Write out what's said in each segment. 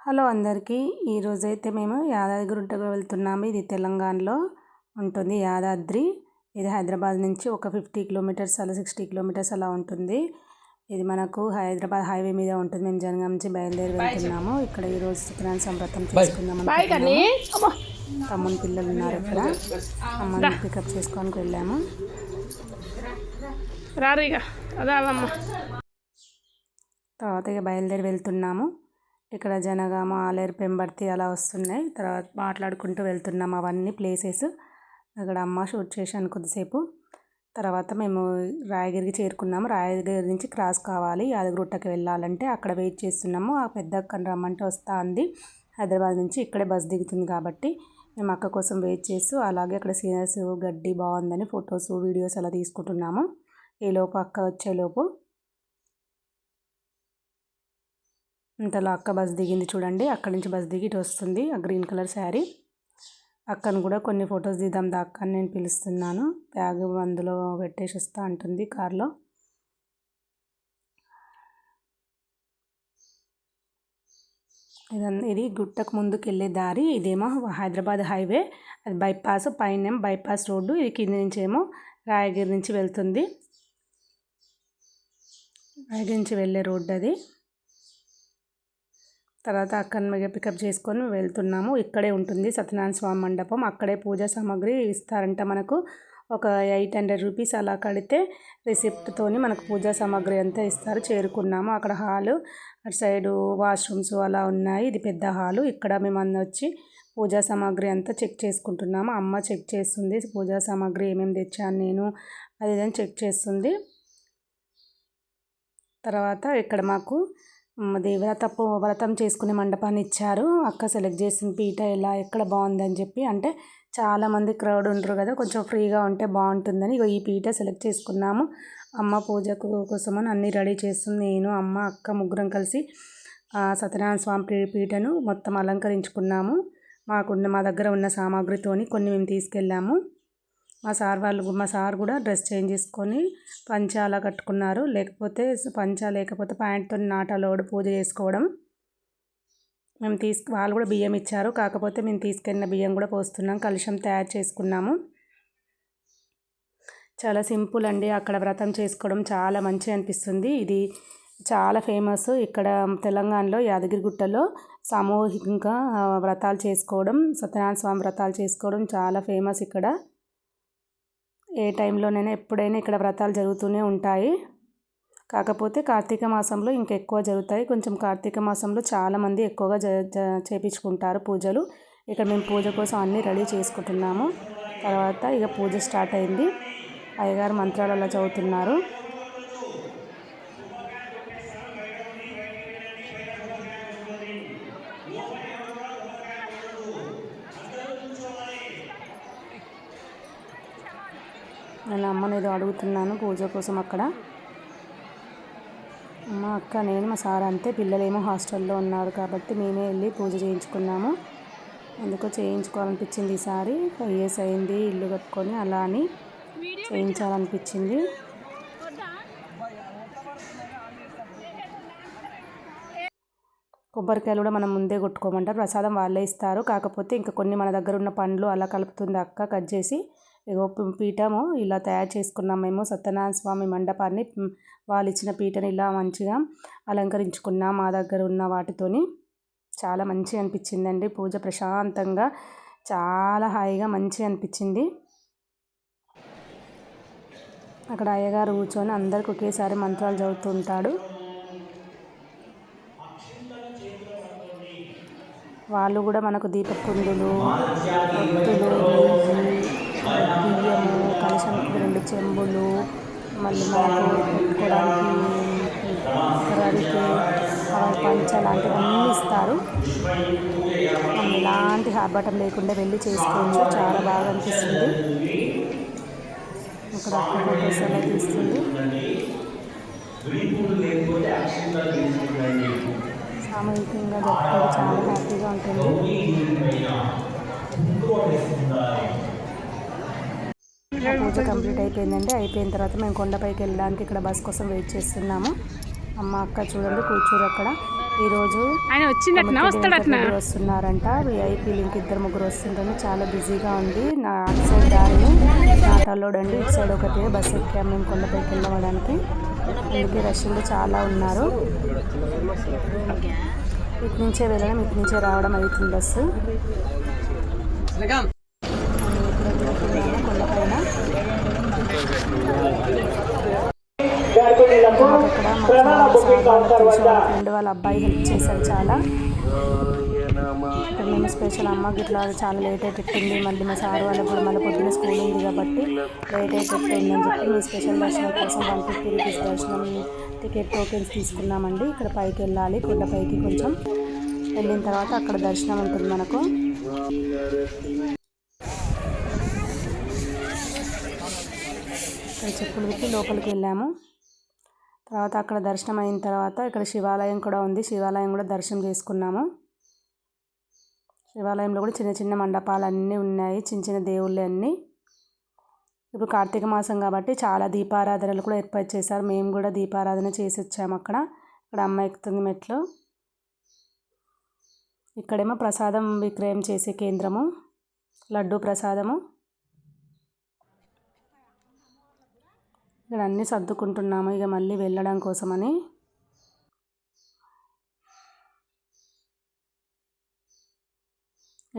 Hello అందరికీ ఈరోజైతే మేము యాదగిరిగుట్టకు వెళ్తున్నాము. ఇది తెలంగాణలో ఉంటుంది యాదాద్రి. ఇది హైదరాబాద్ నుంచి ఒక 50 కిలోమీటర్స్ అలా 60 కిలోమీటర్స్ అలా ఉంటుంది. ఇది మనకు హైదరాబాద్ హైవే మీద ఉంటుంది. మేము జనగాం నుంచి బయలుదేరి వెళ్తున్నాము. ఇక్కడ ఈరోజు సత్యనారాయణ సంవ్రతం చేసుకుందాం అనుకుంటున్నాము. తమ్ముని పిల్లలు ఉన్నారు ఇక్కడ. అమ్మని పికప్ చేసుకోనికి వెళ్ళాము. తర్వాత ఇక బయలుదేరి వెళ్తున్నాము. ఇక్కడ జనగామ, ఆలేరు, పెంబర్తి అలా వస్తున్నాయి. తర్వాత మాట్లాడుకుంటూ వెళ్తున్నాము అవన్నీ ప్లేసెస్. అక్కడ అమ్మ షూట్ చేశాను కొద్దిసేపు. తర్వాత మేము రాయగిరికి చేరుకున్నాము. రాయగిరి నుంచి క్రాస్ కావాలి, యాదగిరిగుట్టకి వెళ్ళాలంటే అక్కడ వెయిట్ చేస్తున్నాము. ఆ పెద్ద అక్కని రమ్మంటే వస్తా అంది. హైదరాబాద్ నుంచి ఇక్కడే బస్ దిగుతుంది కాబట్టి మేము అక్క కోసం వెయిట్ చేస్తూ అలాగే అక్కడ సీనర్స్ గడ్డి బాగుందని ఫొటోస్ వీడియోస్ అలా తీసుకుంటున్నాము. ఈలోపు అక్క వచ్చేలోపు ఇంతలో అక్క బస్ దిగింది చూడండి. అక్కడి నుంచి బస్ దిగి ఇటు వస్తుంది. ఆ గ్రీన్ కలర్ శారీ. అక్కను కూడా కొన్ని ఫొటోస్ దిద్దాం దా అక్కని నేను పిలుస్తున్నాను. బ్యాగ్ అందులో పెట్టేసి వస్తా అంటుంది కార్లో. ఇది గుట్టకు ముందుకు వెళ్ళే దారి. ఇదేమో హైదరాబాద్ హైవే, అది బైపాస్. పైన బైపాస్ రోడ్డు, ఇది కింద నుంచి ఏమో రాయగిరి నుంచి వెళ్తుంది. రాయగిరి నుంచి వెళ్ళే రోడ్డు అది. తర్వాత అక్కని పికప్ చేసుకొని వెళ్తున్నాము. ఇక్కడే ఉంటుంది సత్యనారాయణ స్వామి మండపం. అక్కడే పూజా సామాగ్రి ఇస్తారంట మనకు. ఒక 800 రూపీస్ అలా కడితే రిసిప్ట్తోని మనకు పూజా సామాగ్రి అంతా ఇస్తారు. చేరుకున్నాము. అక్కడ హాలు, అటు సైడు వాష్రూమ్స్ అలా ఉన్నాయి. ఇది పెద్ద హాలు. ఇక్కడ మేము వచ్చి పూజా సామాగ్రి అంతా చెక్ చేసుకుంటున్నాము. అమ్మ చెక్ చేస్తుంది పూజా సామాగ్రి ఏమేమి తెచ్చాను నేను అది ఇదని చెక్ చేస్తుంది. తర్వాత ఇక్కడ మాకు వ్రతం చేసుకునే మండపాన్ని ఇచ్చారు. అక్క సెలెక్ట్ చేసిన పీట ఎక్కడ బాగుందని చెప్పి, అంటే చాలామంది క్రౌడ్ ఉండరు కదా, కొంచెం ఫ్రీగా ఉంటే బాగుంటుందని ఈ పీట సెలెక్ట్ చేసుకున్నాము. అమ్మ పూజ కోసమని అన్నీ రెడీ చేస్తుంది. నేను, అమ్మ, అక్క ముగ్గురం కలిసి సత్యనారాయణ స్వామి పీటను మొత్తం అలంకరించుకున్నాము. మా దగ్గర ఉన్న సామాగ్రితోని కొన్ని మేము తీసుకెళ్ళాము. మా సార్ కూడా డ్రెస్ చేంజ్ చేసుకొని పంచ అలా కట్టుకున్నారు. లేకపోతే ప్యాంట్తో నాటాలోడు పూజ చేసుకోవడం. వాళ్ళు కూడా బియ్యం ఇచ్చారు. కాకపోతే మేము తీసుకెళ్ళిన బియ్యం కూడా పోస్తున్నాం. కలశం తయారు చేసుకున్నాము. చాలా సింపుల్ అండి. అక్కడ వ్రతం చేసుకోవడం చాలా మంచిగా అనిపిస్తుంది. ఇది చాలా ఫేమస్ ఇక్కడ తెలంగాణలో. యాదగిరిగుట్టలో సామూహికంగా వ్రతాలు చేసుకోవడం, సత్యనారాయణ స్వామి వ్రతాలు చేసుకోవడం చాలా ఫేమస్ ఇక్కడ. ఏ టైంలోనైనా ఎప్పుడైనా ఇక్కడ వ్రతాలు జరుగుతూనే ఉంటాయి. కాకపోతే కార్తీక మాసంలో ఇంకా ఎక్కువ జరుగుతాయి. కొంచెం కార్తీక మాసంలో చాలామంది ఎక్కువగా చేయించుకుంటారు పూజలు. ఇక్కడ మేము పూజ కోసం అన్నీ రెడీ చేసుకుంటున్నాము. తర్వాత ఇక పూజ స్టార్ట్ అయింది. అయ్యగారు మంత్రాలు అలా చదువుతున్నారు. నేను అమ్మని ఏదో అడుగుతున్నాను పూజ కోసం అక్కడ. అమ్మ, అక్క, నేను, మా సార్ అంతే. పిల్లలేమో హాస్టల్లో ఉన్నారు కాబట్టి మేమే వెళ్ళి పూజ చేయించుకున్నాము. ఎందుకో చేయించుకోవాలనిపించింది ఈసారి. 5 years అయింది ఇల్లు కట్టుకొని, అలా అని చేయించాలనిపించింది. కొబ్బరికాయలు కూడా మనం ముందే కొట్టుకోమంటారు. ప్రసాదం వాళ్ళే ఇస్తారు. కాకపోతే ఇంకా కొన్ని మన దగ్గర ఉన్న పండ్లు అలా కలుపుతుంది అక్క కట్ చేసి. ఇగో పీఠము ఇలా తయారు చేసుకున్నాం మేము. సత్యనారాయణ స్వామి మండపాన్ని వాళ్ళు ఇచ్చిన పీటని ఇలా మంచిగా అలంకరించుకున్నాం మా దగ్గర ఉన్న వాటితోని. చాలా మంచిగా అనిపించిందండి పూజ. ప్రశాంతంగా చాలా హాయిగా మంచిగా అనిపించింది. అక్కడ అయ్యగారు కూర్చొని అందరికి ఒకేసారి మంత్రాలు చదువుతూ ఉంటాడు. వాళ్ళు కూడా మనకు దీపకుందులు, ఒత్తులు, బియ్యము, కలశంకి 2 చెంబులు, మళ్ళీ మనకు పెట్టుకోవడానికి రవికి పంచ లాంటివన్నీ ఇస్తారు. మనం ఎలాంటి ఆర్భాటం లేకుండా వెళ్ళి చేసుకోవచ్చు. చాలా బాగా అనిపిస్తుంది. ఇక్కడ అక్క ఫోటోస్ అలా తీస్తుంది. సామూహికంగా జరుపుకుంటే చాలా హ్యాపీగా ఉంటుంది. పూజ కంప్లీట్ అయిపోయిందండి. అయిపోయిన తర్వాత మేము కొండపైకి వెళ్ళడానికి ఇక్కడ బస్ కోసం వెయిట్ చేస్తున్నాము. అమ్మ, అక్క చూడండి కూర్చోరు అక్కడ. ఈరోజు ఆయన వచ్చిందట రెడ్డి వస్తున్నారంట. విఐపీ లింక్ 2-3 వస్తుందని చాలా బిజీగా ఉంది. నా అటు సైడ్ దారిని నాటలోడండి, ఇటు సైడ్ ఒకటి బస్సు ఎక్కాము మేము కొండపైకి వెళ్ళడానికి. అందుకే రష్యంగా చాలా ఉన్నారు. ఇటు నుంచే వెళ్ళడం, ఇటు నుంచే రావడం అవుతుంది బస్సు. కొండపైన అక్కడ ఫ్రెండ్ వాళ్ళ అబ్బాయి హెల్ప్ చేశారు చాలా. ఇక్కడ మేము స్పెషల్ అమ్మకి ఇట్లా చాలా లేట్ అయిపోతుంది, మళ్ళీ మా సార్ వాళ్ళకి కూడా మళ్ళీ పొద్దున్న స్కూల్ ఉంది కాబట్టి లేట్ అయిపోతుందని చెప్పి మీ స్పెషల్ దర్శనం కోసం 150 రూపీస్ దర్శనం టికెట్ టోకెన్స్ తీసుకున్నామండి. ఇక్కడ పైకి వెళ్ళాలి, కొండపైకి కొంచెం వెళ్ళిన తర్వాత అక్కడ దర్శనం ఉంటుంది మనకు. ఇక్కడ చెప్పులు పెట్టి లోపలికి వెళ్ళాము. తర్వాత అక్కడ దర్శనం అయిన తర్వాత ఇక్కడ శివాలయం కూడా ఉంది, శివాలయం కూడా దర్శనం చేసుకున్నాము. శివాలయంలో కూడా చిన్న చిన్న మండపాలు అన్నీ ఉన్నాయి, చిన్న చిన్న దేవుళ్ళు అన్నీ. ఇప్పుడు కార్తీక మాసం కాబట్టి చాలా దీపారాధనలు కూడా ఏర్పాటు చేశారు. మేము కూడా దీపారాధన చేసి వచ్చాము అక్కడ. ఇక్కడ అమ్మ ఎక్కుతుంది మెట్లు. ఇక్కడేమో ప్రసాదం విక్రయం చేసే కేంద్రము, లడ్డు ప్రసాదము. ఇక్కడ అన్నీ సర్దుకుంటున్నాము ఇక మళ్ళీ వెళ్ళడం కోసమని.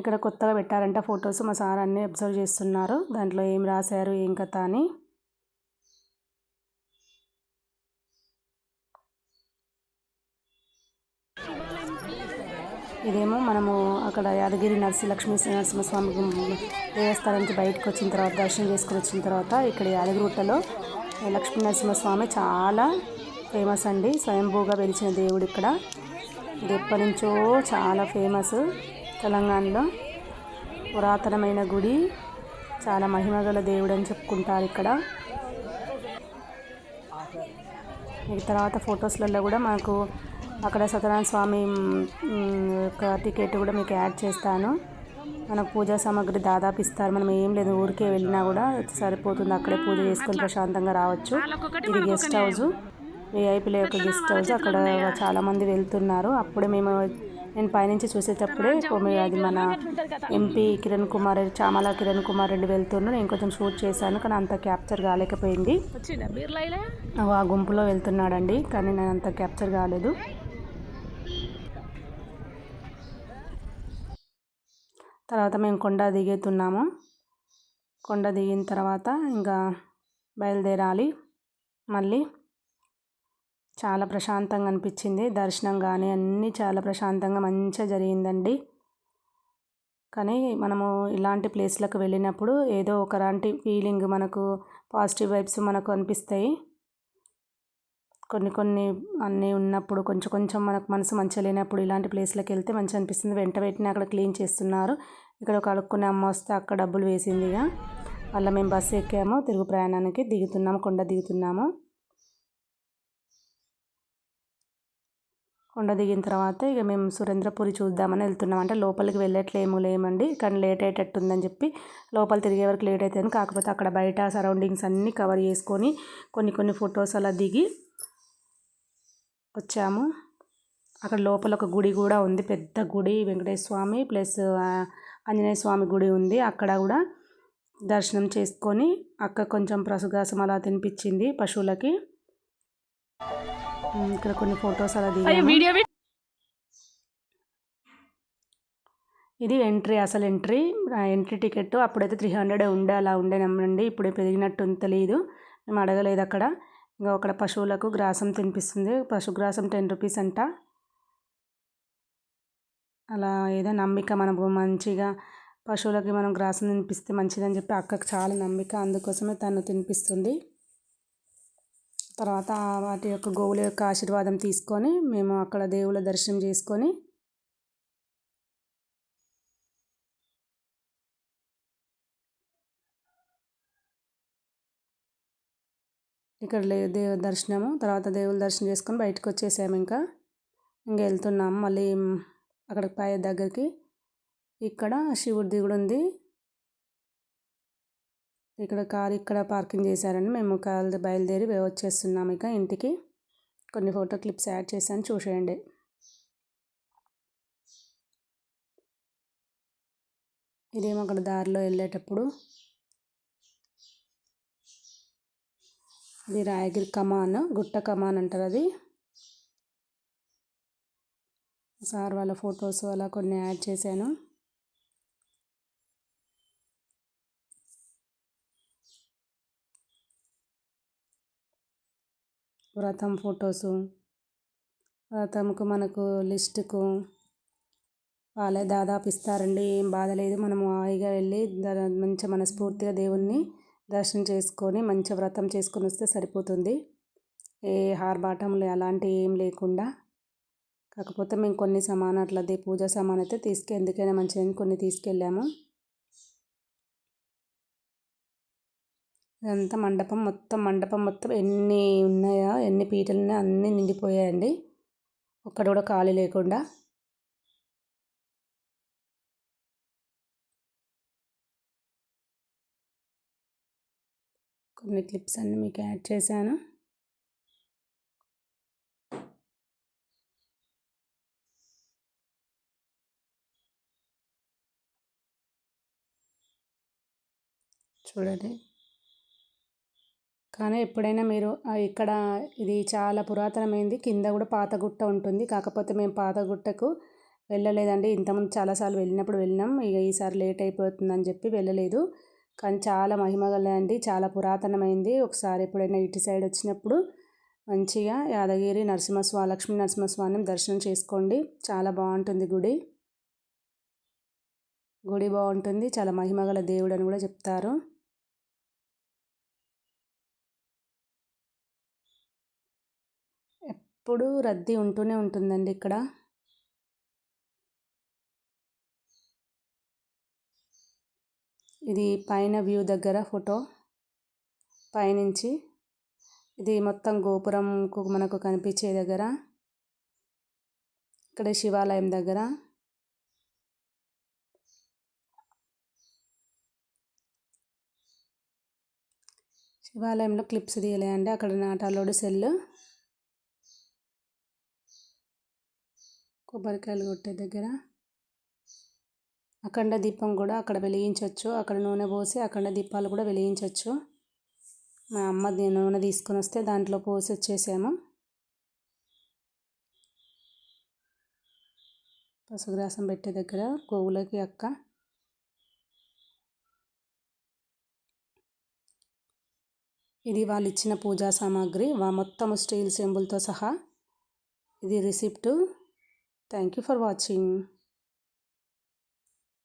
ఇక్కడ కొత్తగా పెట్టారంట ఫొటోస్, మా సార్ అన్నీ అబ్జర్వ్ చేస్తున్నారు దాంట్లో ఏం రాశారు ఏం కథ అని. ఇదేమో మనము అక్కడ యాదగిరి లక్ష్మీ నరసింహస్వామి దేవస్థానం నుంచి బయటకు వచ్చిన తర్వాత, దర్శనం చేసుకుని వచ్చిన తర్వాత ఇక్కడ యాదగిరిగుట్టలో లక్ష్మీ నరసింహస్వామి చాలా ఫేమస్ అండి. స్వయంభూగా వెలిచిన దేవుడు ఇక్కడ. ఇది ఎప్పటి నుంచో చాలా ఫేమస్ తెలంగాణలో. పురాతనమైన గుడి, చాలా మహిమగల దేవుడు అని చెప్పుకుంటారు ఇక్కడ. ఈ తర్వాత ఫొటోస్లలో కూడా మాకు అక్కడ సత్యనారాయణ స్వామి యొక్క టికెట్ కూడా మీకు యాడ్ చేస్తాను. మనకు పూజా సామాగ్రి దాదాపు ఇస్తారు, మనం ఏం లేదు ఊరికే వెళ్ళినా కూడా సరిపోతుంది, అక్కడే పూజ చేసుకొని ప్రశాంతంగా రావచ్చు. ఇది గెస్ట్ హౌస్, విఐపీల యొక్క గెస్ట్ హౌస్. అక్కడ చాలామంది వెళ్తున్నారు. అప్పుడే నేను పైనుంచి చూసేటప్పుడే అది మన ఎంపీ చామల కిరణ్ కుమార్ రెడ్డి వెళ్తున్నారు. నేను కొంచెం షూట్ చేశాను కానీ అంత క్యాప్చర్ కాలేకపోయింది. ఆ గుంపులో వెళ్తున్నాడండి కానీ నేను అంత క్యాప్చర్ కాలేదు. తర్వాత మేము కొండ దిగుతున్నాము. కొండ దిగిన తర్వాత ఇంకా బయలుదేరాలి మళ్ళీ. చాలా ప్రశాంతంగా అనిపించింది దర్శనం కానీ అన్నీ చాలా ప్రశాంతంగా మంచిగా జరిగిందండి. కానీ మనము ఇలాంటి ప్లేస్లకు వెళ్ళినప్పుడు ఏదో ఒకలాంటి ఫీలింగ్, మనకు పాజిటివ్ వైబ్స్ మనకు అనిపిస్తాయి. కొన్ని అన్నీ ఉన్నప్పుడు కొంచెం మనకు మనసు మంచిగా లేనప్పుడు ఇలాంటి ప్లేస్లకు వెళ్తే మంచిగా అనిపిస్తుంది. వెంటనే అక్కడ క్లీన్ చేస్తున్నారు. ఇక్కడ ఒక అడుక్కునే అమ్మ వస్తే అక్కడ డబ్బులు వేసింది. ఇక మళ్ళీ మేము బస్సు ఎక్కాము, తిరుగు ప్రయాణానికి దిగుతున్నాము, కొండ దిగుతున్నాము. కొండ దిగిన తర్వాత ఇక మేము సురేంద్రపురి చూద్దామని వెళ్తున్నాం. అంటే లోపలికి లేమండి, కానీ లేట్ అయ్యేటట్టుందని చెప్పి లోపల తిరిగే వరకు లేట్ అవుతుంది. కాకపోతే అక్కడ బయట సరౌండింగ్స్ అన్నీ కవర్ చేసుకొని కొన్ని ఫొటోస్ అలా దిగి వచ్చాము. అక్కడ లోపల ఒక గుడి కూడా ఉంది, పెద్ద గుడి, వెంకటేశ్వర స్వామి ప్లస్ ఆంజనేయ స్వామి గుడి ఉంది. అక్కడ కూడా దర్శనం చేసుకొని అక్క కొంచెం పశుగ్రాసం అలా తినిపించింది పశువులకి. ఇక్కడ కొన్ని ఫొటోస్ అలా దిగాము. ఇది అసలు ఎంట్రీ టికెట్ అప్పుడైతే 300 అలా ఉండేనండి. ఇప్పుడే పెరిగినట్టు తెలియదు, మేము అడగలేదు అక్కడ. ఇంకా అక్కడ పశువులకు గ్రాసం తినిపిస్తుంది. పశుగ్రాసం 10 రూపీస్ అంట. అలా ఏదో నమ్మిక, మనకు మంచిగా పశువులకి మనం గ్రాసం తినిపిస్తే మంచిదని చెప్పి అక్కకు చాలా నమ్మిక, అందుకోసమే తను తినిపిస్తుంది. తర్వాత వాటి యొక్క గోవుల యొక్క ఆశీర్వాదం తీసుకొని మేము అక్కడ దేవుళ్ళ దర్శనం చేసుకొని ఇక్కడ దర్శనము తర్వాత దేవుళ్ళ దర్శనం చేసుకొని బయటకు వచ్చేసాము. ఇంకా వెళ్తున్నాము మళ్ళీ అక్కడ పై దగ్గరికి. ఇక్కడ శివుడిది కూడా ఉంది. ఇక్కడ కారు ఇక్కడ పార్కింగ్ చేశారని మేము బయలుదేరి వచ్చేస్తున్నాము ఇక ఇంటికి. కొన్ని ఫోటో క్లిప్స్ యాడ్ చేశాను, చూసేయండి. ఇదేమో అక్కడ దారిలో వెళ్ళేటప్పుడు. అది రాయగిరి కమాన్, గుట్ట కమాన్ అంటారు అది. సార్ వాళ్ళ ఫొటోస్ అలా కొన్ని యాడ్ చేశాను. వ్రతం ఫొటోసు, వ్రతంకు మనకు లిస్టుకు వాళ్ళే దాదాపు ఇస్తారండి. ఏం బాధ లేదు. మనము హాయిగా వెళ్ళి మంచిగా మనస్ఫూర్తిగా దేవుణ్ణి దర్శనం చేసుకొని మంచిగా వ్రతం చేసుకొని వస్తే సరిపోతుంది. ఏ ఆర్భాటంలు అలాంటివి ఏం లేకుండా. కాకపోతే మేము కొన్ని సామాను అట్లా పూజా సామాను అయితే ఎందుకైనా మంచిదని కొన్ని తీసుకెళ్ళాము. ఇదంతా మండపం మొత్తం ఎన్ని ఉన్నాయో, ఎన్ని పీటలు ఉన్నాయో అన్నీ నిండిపోయాయండి, ఒక్కడ కూడా ఖాళీ లేకుండా. కొన్ని క్లిప్స్ అన్నీ మీకు యాడ్ చేశాను. చూడండి. కానీ ఎప్పుడైనా మీరు ఇక్కడ ఇది చాలా పురాతనమైంది, కింద కూడా పాత గుట్ట ఉంటుంది. కాకపోతే మేము పాత గుట్టకు వెళ్ళలేదండి. ఇంతకుముందు చాలాసార్లు వెళ్ళినప్పుడు వెళ్ళినాం. ఇక ఈసారి లేట్ అయిపోతుందని చెప్పి వెళ్ళలేదు. కానీ చాలా మహిమగల అండి, చాలా పురాతనమైంది. ఒకసారి ఎప్పుడైనా ఇటు సైడ్ వచ్చినప్పుడు మంచిగా యాదగిరి నరసింహస్వామి, లక్ష్మీ నరసింహస్వామిని దర్శనం చేసుకోండి. చాలా బాగుంటుంది గుడి. గుడి బాగుంటుంది, చాలా మహిమగల దేవుడు అని కూడా చెప్తారు. ఎప్పుడూ రద్దీ ఉంటూనే ఉంటుందండి ఇక్కడ. ఇది పైన వ్యూ దగ్గర ఫోటో, పైనుంచి ఇది మొత్తం గోపురంకు మనకు కనిపించే దగ్గర, ఇక్కడ శివాలయం దగ్గర. శివాలయంలో క్లిప్స్ తీయలే అండి, అక్కడ నాటాలోడు సెల్, కొబ్బరికాయలు కొట్టే దగ్గర అఖండ దీపం కూడా అక్కడ వెలిగించవచ్చు. అక్కడ నూనె పోసి అఖండ దీపాలు కూడా వెలిగించవచ్చు. మా అమ్మ నూనె తీసుకొని వస్తే దాంట్లో పోసి వచ్చేసాము. పశుగ్రాసం పెట్టే దగ్గర గోవులకి అక్క. ఇది వాళ్ళు ఇచ్చిన పూజా సామాగ్రి, మొత్తం స్టీల్ సింబుల్తో సహా. ఇది receipt. Thank you for watching.